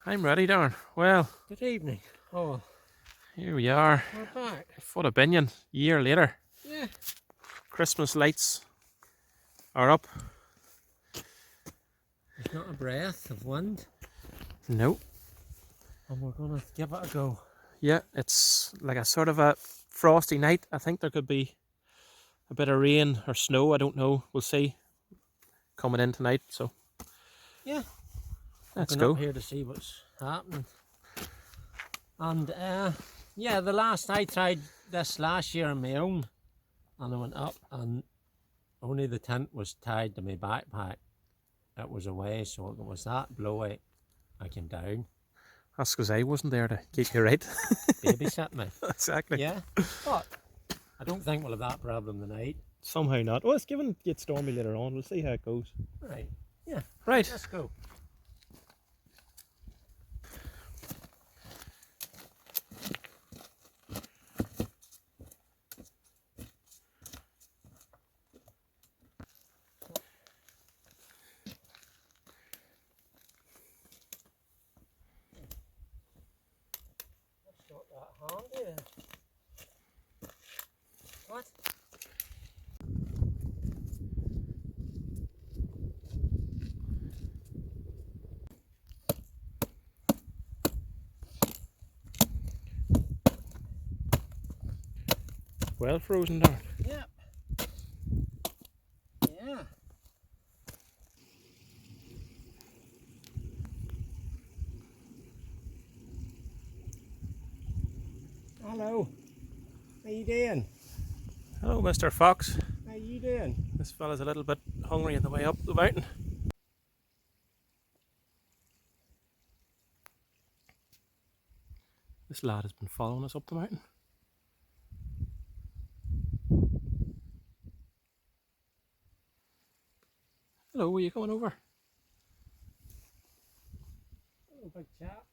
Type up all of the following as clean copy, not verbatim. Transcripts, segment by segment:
I'm ready, Darren. Well, Good evening. Oh, here we are. we're back. Foot of Binnian, a year later. Yeah. Christmas lights are up. There's not a breath of wind. No. And we're going to give it a go. Yeah, it's like a sort of a frosty night. I think there could be a bit of rain or snow. I don't know. We'll see. Coming in tonight, so yeah. Let's go go. Up here to see what's happening. And yeah, I tried this last year on my own, and I went up, and only the tent was tied to my backpack. It was away, so it was that blowy. I came down. That's because I wasn't there to keep you right. Babysit me. Exactly. Yeah, but I don't think we'll have that problem tonight. Somehow not. Well, it's given get stormy later on. We'll see how it goes. Right. Yeah. Right. Let's go. Not that handy. What? Well frozen, Darren. Yep. Yeah. Hello. How you doing? Hello, Mr. Fox. How you doing? This fella's a little bit hungry on the way up the mountain. This lad has been following us up the mountain. Hello, are you coming over? Hello, big chap.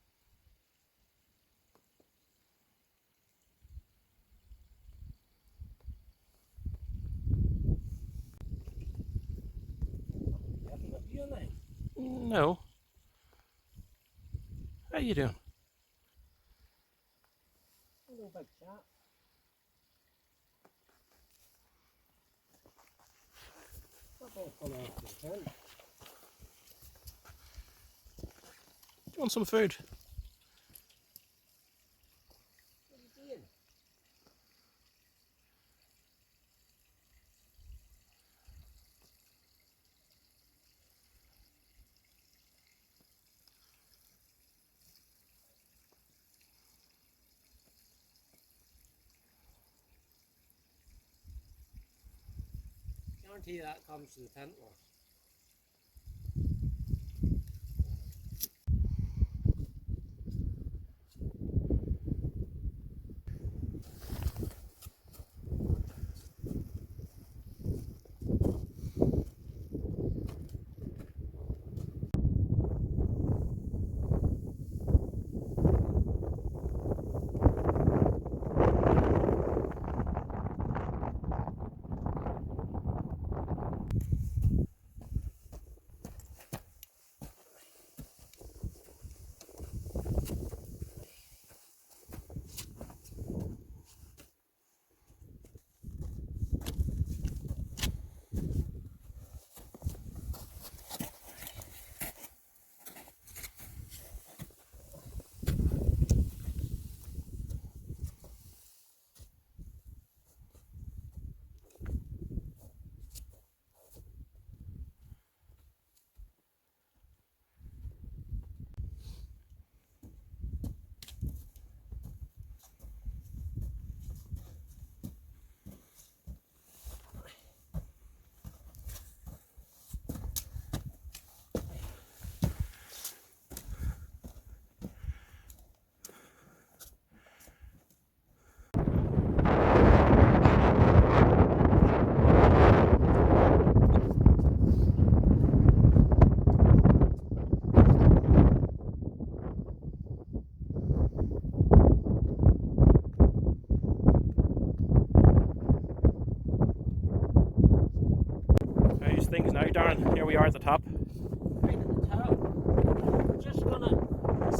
Getting a view now. No. How you doing? Hello, big chap. Not all fun after the tent. Do you want some food? What are you doing? Guarantee that comes to the tent loss. How's things now, Darren? Here we are at the top. Right at the top. We're just gonna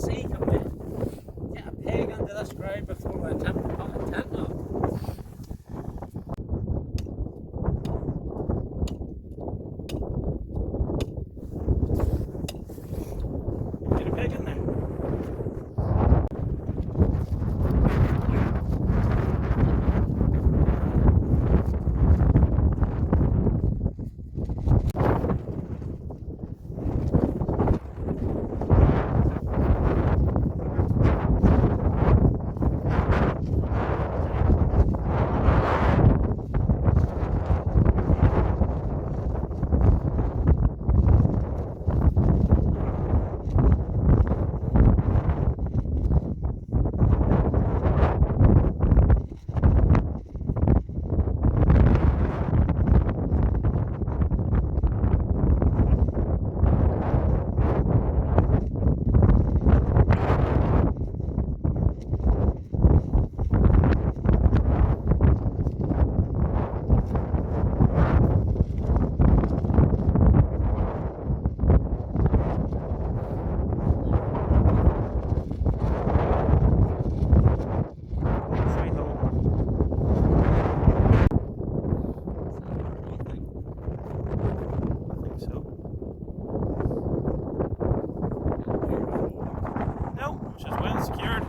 Secured.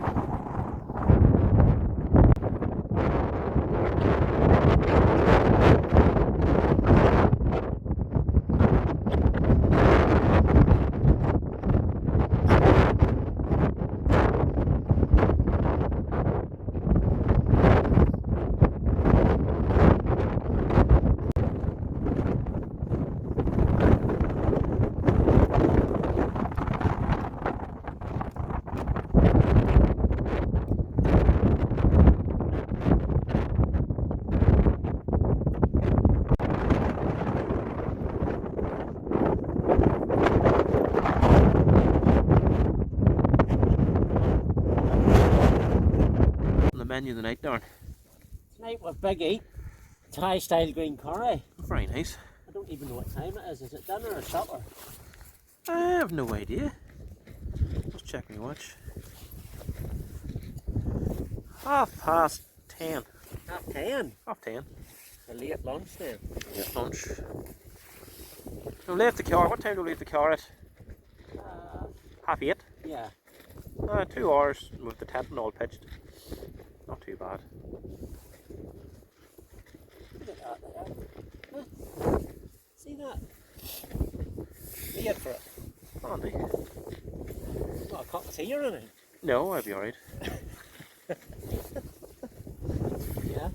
Menu tonight, Darren. Tonight we're big eat. Thai style green curry. Very nice. I don't even know what time it is. Is it dinner or supper? I have no idea. Just check my watch. 10:30. 10:30. 10:30. A late lunch then. Yeah, lunch. We left the car. What time do we leave the car at? 8:30. Yeah. 2 hours with the tent and all pitched. Not too bad. Look at that there. Huh? See that? Paid for it. Handy. Not a cup of tea or anything. No, I'll be alright. Yeah.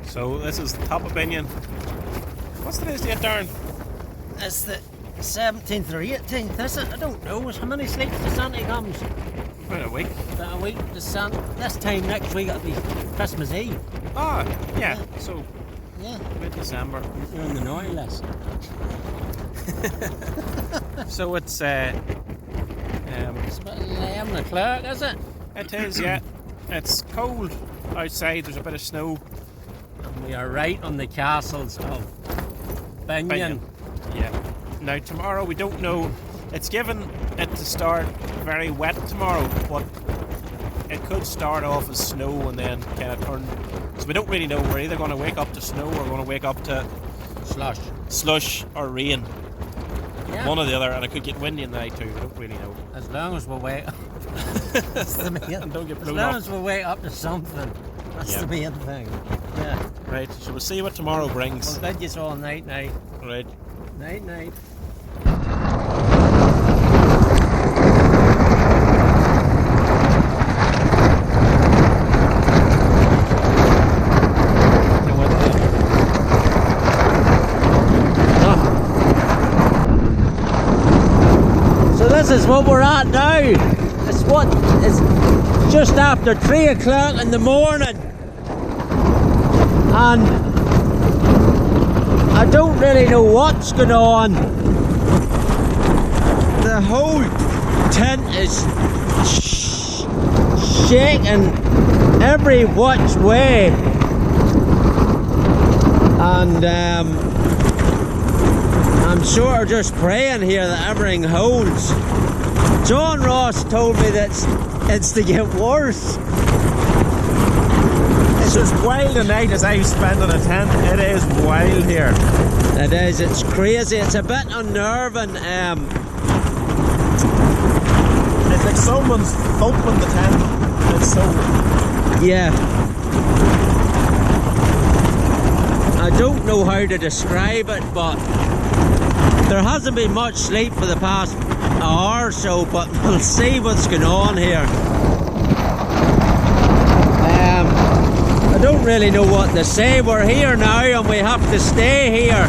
So this is the top of Binnian. What's today's date, Darren? It's the 17th or 18th, is it? I don't know. How many sleeps the Santa comes? About a week. About a week. This time next week it'll be Christmas Eve. Ah, yeah. So Yeah. mid-December. You're on the naughty list. So it's It's about 11 o'clock, is it? it is, yeah. It's cold outside. There's a bit of snow. And we are right on the castles of Binnian. Yeah. Now tomorrow we don't know. It's given it to start very wet tomorrow, but it could start off as snow and then kind of turn. So we don't really know. We're either going to wake up to snow or we're going to wake up to slush or rain. Yeah. One or the other, and it could get windy in the night too. We don't really know. As long as we'll wait up. That's the main. And don't get As blown long up. as we'll wait up to something. That's Yeah. the main thing. Yeah. Right. So we'll see what tomorrow brings. Well, bid you all night. Right. Night. So this is what we're at now. It's just after 3 o'clock in the morning. And I don't really know what's going on. The whole tent is shaking every which way, and I'm sort of just praying here that everything holds. John Ross told me that it's to get worse. It's as wild a night as I've spent in a tent. It is wild here. It is, it's crazy. It's a bit unnerving. It's like someone's thumping the tent. It's so. Yeah. I don't know how to describe it, but there hasn't been much sleep for the past hour or so, but we'll see what's going on here. I don't really know what to say. We're here now and we have to stay here.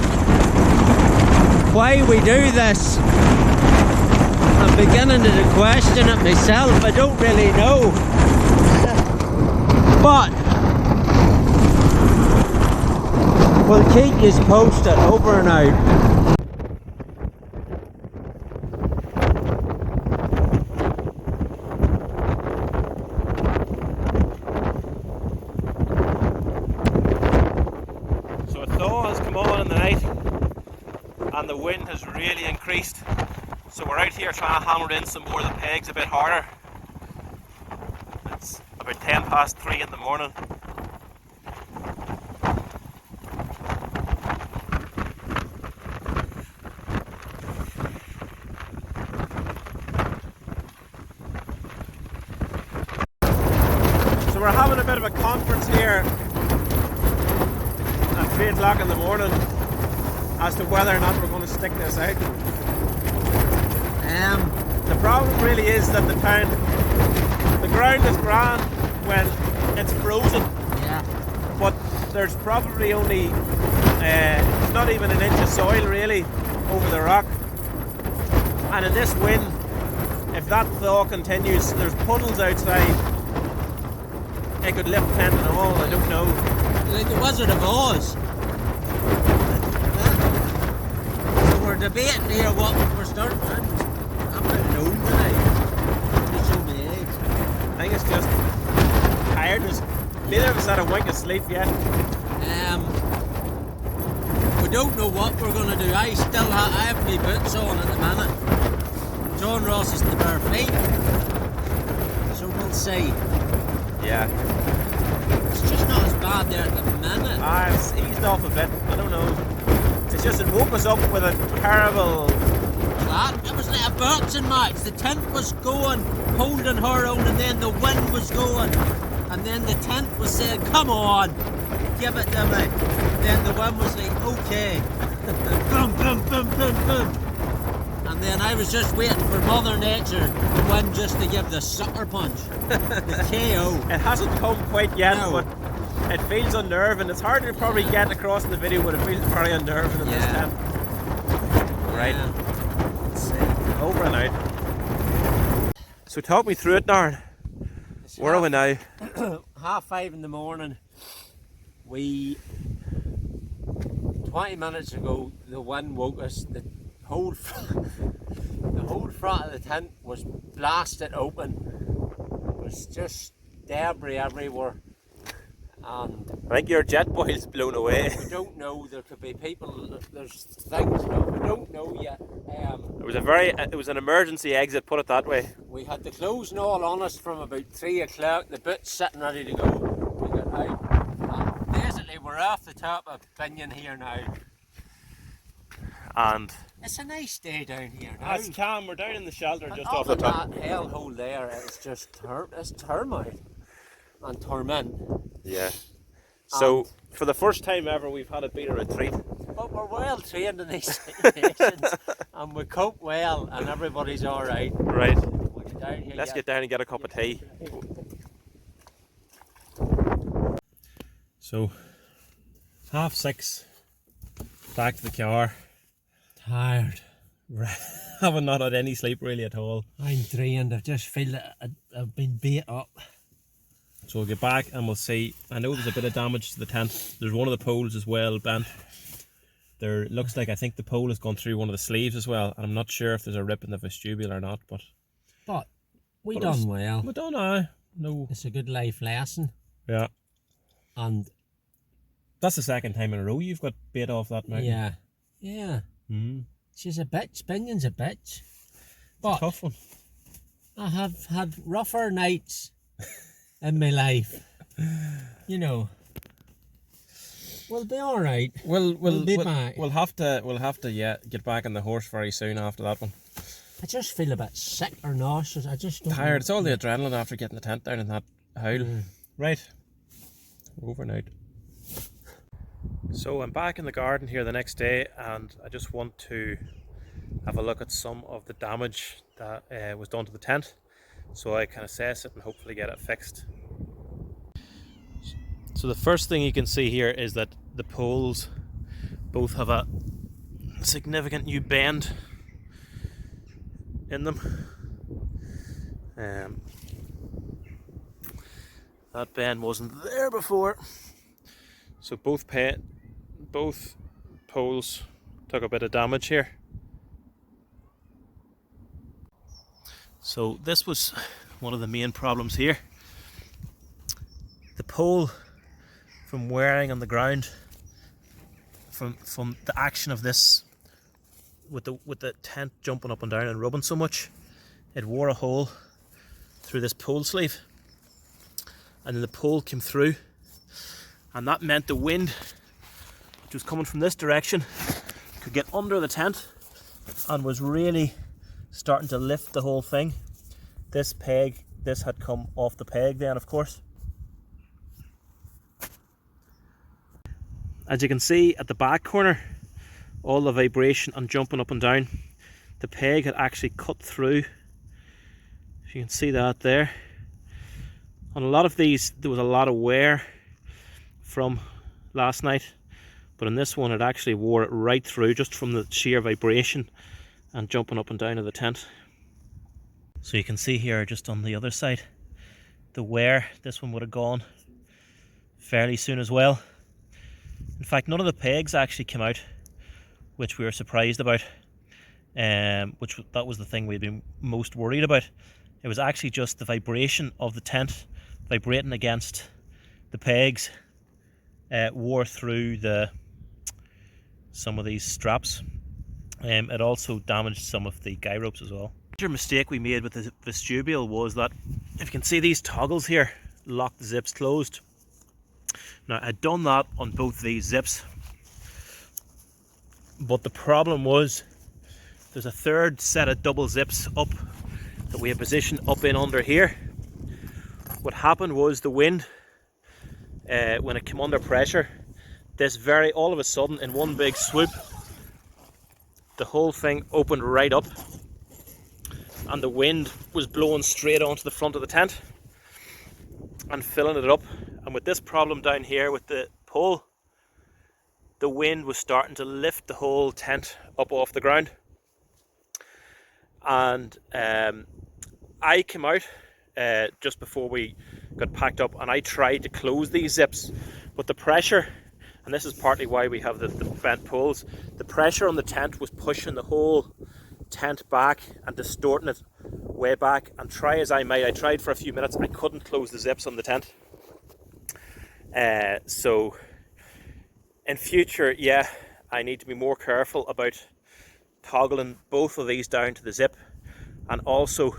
Why we do this? I'm beginning to question it myself. I don't really know. But we'll keep you posted. Over and out. and the wind has really increased. So we're out here trying to hammer in some more of the pegs a bit harder. It's about 3:10 in the morning. So we're having a bit of a conference here at 3 o'clock in the morning as to whether or not we're going to stick this out. The problem really is that the ground is grand when it's frozen. Yeah. But there's probably only it's not even an inch of soil really over the rock. And in this wind, if that thaw continues, there's puddles outside. It could lift tent and all, I don't know. Like the Wizard of Oz. So we're debating here what we're starting. I'm not known tonight. To show me age. I think it's just tiredness. Neither of us had a wink of sleep yet. We don't know what we're going to do. I have my boots on at the minute. John Ross is the bare feet. So we'll see. Yeah. It's just not as bad there at the minute. It's eased off a bit. I don't know. It's just it woke us up with a terrible. It was like a boxing match. The tent was going, holding her on, and then the wind was going. And then the tent was saying, come on, give it to me. Then the wind was like, okay. Boom, boom, boom, boom, boom. And then I was just waiting for Mother Nature, the wind, just to give the sucker punch. The KO. It hasn't come quite yet, No. but it feels unnerving. It's hard to probably get across in the video, but it feels very unnerving in this tent. Right. Let's see. Over and out. So talk me through it, Darren. Where are we now? 5:30 in the morning. 20 minutes ago, the wind woke us. The whole front of the tent was blasted open. It was just debris everywhere. And I think your jet boil's blown away. we don't know. There could be people. There's things we don't know yet. It was an emergency exit, put it that way. We had the clothes and all on us from about 3 o'clock. The boots sitting ready to go. We got out. And basically, we're off the top of Binnian here now. And It's a nice day down here now. it's calm. We're down in the shelter And just up off the in top. that hellhole there, it's just it's turmoil and torment. Yeah. So for the first time ever, we've had a bit of retreat. But we're well trained in these situations, and we cope well, and everybody's all right. Right. We'll get down here. Let's get down and get a cup of tea. So 6:30, back to the car. Tired. Haven't not had any sleep really at all. I'm drained. I just feel that I've been beat up. So we'll get back and we'll see. I know there's a bit of damage to the tent. There's one of the poles as well bent. There looks like, I think the pole has gone through one of the sleeves as well, and I'm not sure if there's a rip in the vestibule or not, but We done well. we don't know. No. It's a good life lesson. Yeah. And That's the second time in a row you've got bait off that mountain. yeah. Mm. She's a bitch. Binion's a bitch. But Tough one. I have had rougher nights in my life. You know. We'll be all right. We'll be back. We'll have to get back on the horse very soon after that one. I just feel a bit sick or nauseous. I just don't Tired. know. It's all the adrenaline after getting the tent down in that howl. Right. Over and out. So I'm back in the garden here the next day, and I just want to have a look at some of the damage that was done to the tent, so I can assess it and hopefully get it fixed. So the first thing you can see here is that the poles both have a significant new bend in them. That bend wasn't there before, so both poles took a bit of damage here. So this was one of the main problems here. The pole, from wearing on the ground, from the action of this with the tent jumping up and down and rubbing so much, it wore a hole through this pole sleeve, and then the pole came through, and that meant the wind, which was coming from this direction, could get under the tent and was really starting to lift the whole thing. This had come off the peg then, of course. As you can see at the back corner, all the vibration and jumping up and down, the peg had actually cut through. You can see that there. On a lot of these there was a lot of wear from last night, but in this one it actually wore it right through just from the sheer vibration and jumping up and down of the tent. So you can see here just on the other side, the wear, this one would have gone fairly soon as well. In fact, none of the pegs actually came out, which we were surprised about, that was the thing we'd been most worried about. It was actually just the vibration of the tent vibrating against the pegs wore through some of these straps. It also damaged some of the guy ropes as well. The major mistake we made with the vestibule was that, if you can see, these toggles here lock the zips closed. Now, I'd done that on both these zips, but the problem was there's a third set of double zips up that we had positioned up in under here. What happened was the wind, when it came under pressure, all of a sudden, in one big swoop, the whole thing opened right up, and the wind was blowing straight onto the front of the tent and filling it up. And with this problem down here with the pole, the wind was starting to lift the whole tent up off the ground. And I came out just before we got packed up, and I tried to close these zips, but the pressure, and this is partly why we have the bent poles, the pressure on the tent was pushing the whole tent back and distorting it way back. And try as I might, I tried for a few minutes, I couldn't close the zips on the tent. So in future, yeah, I need to be more careful about toggling both of these down to the zip, and also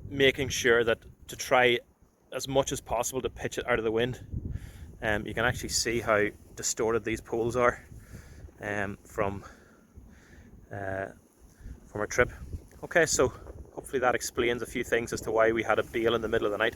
making sure that to try as much as possible to pitch it out of the wind. You can actually see how distorted these poles are from our trip. Okay, so hopefully that explains a few things as to why we had a bail in the middle of the night.